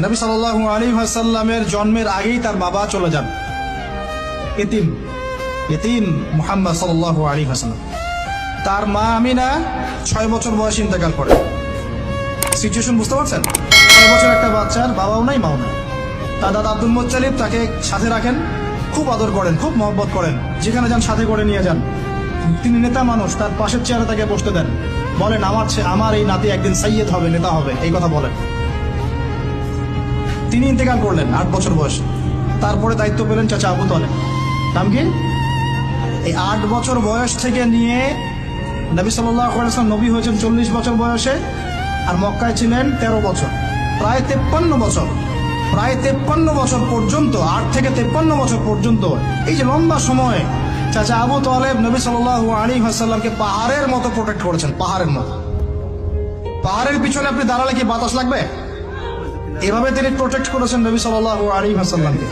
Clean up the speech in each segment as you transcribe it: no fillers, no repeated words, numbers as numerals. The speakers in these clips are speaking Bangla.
নবী সাল্লাল্লাহু আলাইহি ওয়াসাল্লামের জন্মের আগেই তার বাবা চলে যান, ইতিম মুহাম্মদ সাল্লাল্লাহু আলাইহি ওয়াসাল্লাম। তার মা আমিনা 6 বছর বয়সে ইন্তেকাল করে। সিচুয়েশন বুঝতে পারছেন? 6 বছর একটা বাচ্চার বাবাও নাই মাও নাই। তার দাদা আব্দুল মুত্তালিব তাকে সাথে রাখেন, খুব আদর করেন, খুব মহব্বত করেন, যেখানে যান সাথে করে নিয়ে যান। তিনি নেতা মানুষ, তার পাশের চেয়ারে তাকে বসতে দেন, বলেন আমার এই নাতি একদিন সাইয়্যেদ হবে, নেতা হবে, এই কথা বলেন। তিনি ইন্তেকাল করলেন 8 বছর বয়সে। তারপরে দায়িত্ব পেলেন চাচা আবু তালেব। নাম কি? এই 8 বছর বয়স থেকে নিয়ে নবী সাল্লাল্লাহু আলাইহি ওয়াসাল্লাম নবী হয়েছেন 40 বছর বয়সে, আর মক্কায় ছিলেন 13 বছর। প্রায় 53 বছর পর্যন্ত, 8 থেকে 53 বছর পর্যন্ত এই যে লম্বা সময় চাচা আবু তালেব নবী সাল্লাল্লাহু আলাইহি ওয়াসাল্লামকে পাহাড়ের মতো প্রোটেক্ট করেছেন, পাহাড়ের মতো। পাহাড়ের পিছনে আপনি দাঁড়ালে কি বাতাস লাগবে? এভাবে তিনি প্রোটেক্ট করেছেন নবী সাল্লাল্লাহু আলাইহি ওয়াসাল্লামকে।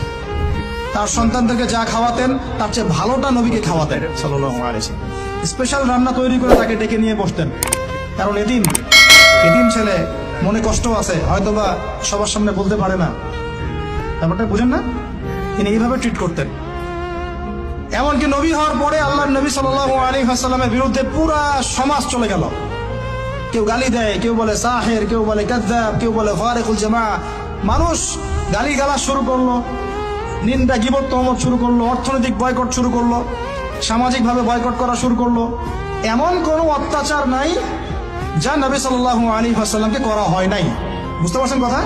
তার সন্তানদেরকে যা খাওয়াতেন তার চেয়ে ভালোটা নবীকে খাওয়াতেন সাল্লাল্লাহু আলাইহি ওয়াসাল্লাম। স্পেশাল রান্না তৈরি করে তাকে ডেকে নিয়ে বসতেন, কারণ এতিম ছেলে, মনে কষ্ট আছে, হয়তোবা সবার সামনে বলতে পারে না, ব্যাপারটা বুঝেন না? তিনি এইভাবে ট্রিট করতেন। এমনকি নবী হওয়ার পরে আল্লাহর নবী সাল্লাল্লাহু আলাইহি ওয়াসাল্লামের বিরুদ্ধে পুরা সমাজ চলে গেল। কেউ গালি দেয়, কেউ বলে সাহের, কেউ বলে কাযযাব, কেউ বলে ফারিকুল জামা। মানুষ গালিগালাজ শুরু করলো, নিন্দা গীবত তহমত শুরু করলো, অর্থনৈতিক বয়কট শুরু করলো, সামাজিকভাবে বয়কট করা শুরু করলো। এমন কোনো অত্যাচার নাই যা নবী সাল্লাল্লাহু আলাইহি ওয়াসাল্লামকে করা হয় নাই। বুঝতে পারছেন কথা?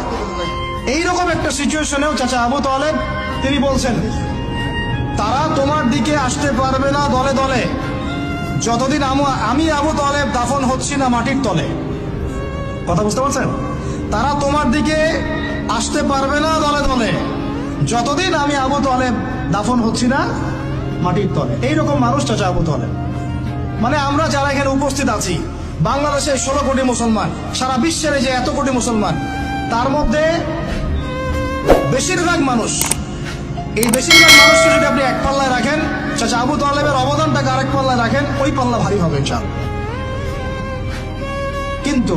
এইরকম একটা সিচুয়েশনেও চাচা আবু তালেব তিনি বলছেন, তারা তোমার দিকে আসতে পারবে না দলে দলে যতদিন আমি আবু তালেব দাফন হচ্ছি না মাটির তলে। কথা বুঝতে পারছেন? তারা তোমার দিকে আসতে পারবে না দলে দলে যতদিন আমি আবু তালেব দাফন হচ্ছি না মাটির তলে। এইরকম মানুষ চাচা আবু তালেব। মানে আমরা যারা এখানে উপস্থিত আছি, বাংলাদেশে 16 কোটি মুসলমান, সারা বিশ্বের যে এত কোটি মুসলমান, তার মধ্যে বেশিরভাগ মানুষকে যদি আপনি এক পাল্লায় রাখেন, চাচা আবু তালেবের অবদানটাকে আরেক পাল্লায় রাখেন, ওই পাল্লা ভারী হবে ইনশাআল্লাহ। কিন্তু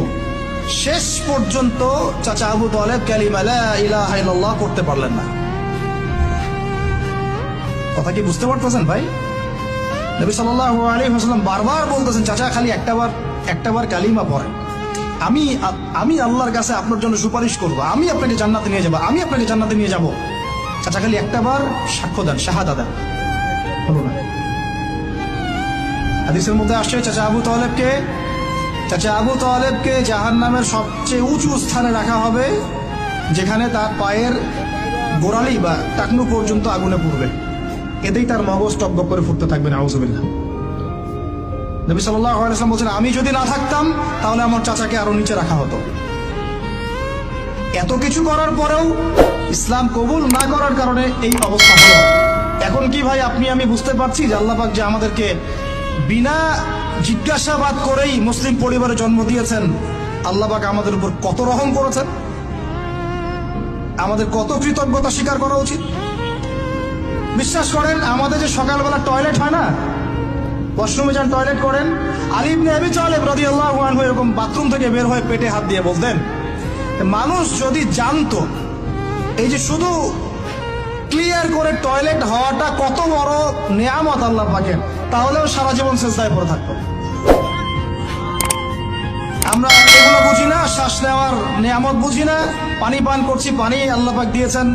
শেষ পর্যন্ত চাচা আবু তালেব কালিমা লা ইলাহা ইল্লাল্লাহ করতে পারলেন না। কথা কি বুঝতে পারতেছেন ভাই? নবী সাল্লাল্লাহু আলাইহি ওয়াসাল্লাম বারবার বলতেছেন, চাচা খালি একটাবার কালিমা পড়েন, আমি আল্লাহর কাছে আপনার জন্য সুপারিশ করব, আমি আপনাকে জান্নাতে নিয়ে যাব, চাচা খালি একটাবার সাক্ষ্য দেন, শাহাদা দেন। হলো না। হাদিসের মধ্যে আসছে চাচা আবু তালেবকে জাহান্নামের সবচেয়ে উঁচু স্থানে রাখা হবে, যেখানে তার পায়ের গোড়ালি বা টাকনু পর্যন্ত আগুনে পুড়বে। এতেই তার মগজ টকবক করে ফুটতে থাকবে, নাউযুবিল্লাহ। নবী সাল্লাল্লাহু আলাইহি ওয়াসাল্লাম বলেন, আমি যদি না থাকতাম তাহলে আমার চাচাকে আরো নিচে রাখা হতো। এত কিছু করার পরেও ইসলাম কবুল না করার কারণে এই অবস্থা হলো। এখন কি ভাই আমি বুঝতে পারছি যে আল্লাহ পাক যে আমাদেরকে বিনা জিজ্ঞাসাবাদ করেই মুসলিম পরিবারে জন্ম দিয়েছেন, আল্লাহ পাক আমাদের উপর কত রহম করেছেন, আমাদের কত কৃতজ্ঞতা স্বীকার করা উচিত। বিশ্বাস করেন, আমাদের যে সকালবেলা টয়লেট হয় না, ওয়াশরুমে যান, টয়লেট করেন, আলী ইবনে আবি তালেব রাদিয়াল্লাহু আনহু এরকম বাথরুম থেকে বের হয়ে পেটে হাত দিয়ে বলতেন, মানুষ যদি জানতো এই যে শুধু ক্লিয়ার করে টয়লেট হওয়াটা কত বড় নেয়ামত আল্লাহ পাকের, তাহলেও সারা জীবন সেজদায় পড়ে থাকতো। আমরা এগুলো বুঝি না, শ্বাস নেওয়ার নেয়ামত বুঝি না, পানি পান করছি, পানি আল্লাহ পাক দিয়েছেন,